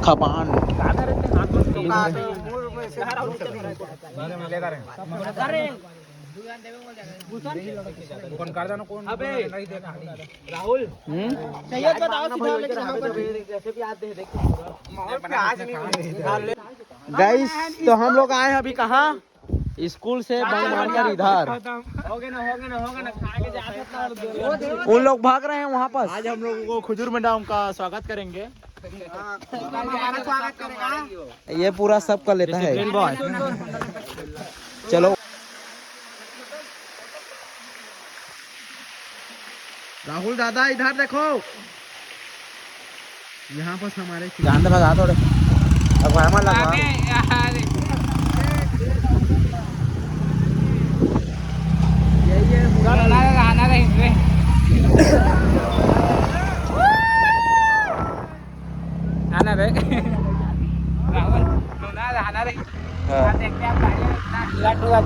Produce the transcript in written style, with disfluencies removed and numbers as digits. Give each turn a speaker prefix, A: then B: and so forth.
A: खपान
B: राहुल सैयद बताओ
A: गाइस, तो हम लोग आए हैं अभी कहाँ? स्कूल से बंद मारकर इधर।
B: होगे ना खाएंगे जाते
A: उन लोग भाग रहे हैं वहाँ पर।
C: आज हम लोगों को खुजूर मैडम का स्वागत करेंगे।
A: ये पूरा सब कर लेता है। चलो राहुल दादा इधर देखो, यहाँ पर हमारे ध्यान से भगा थोड़े। अब हमारा लगा
B: आना बे राहुल तो ना आना रे देखते हैं आप गाड़ी लड्डू का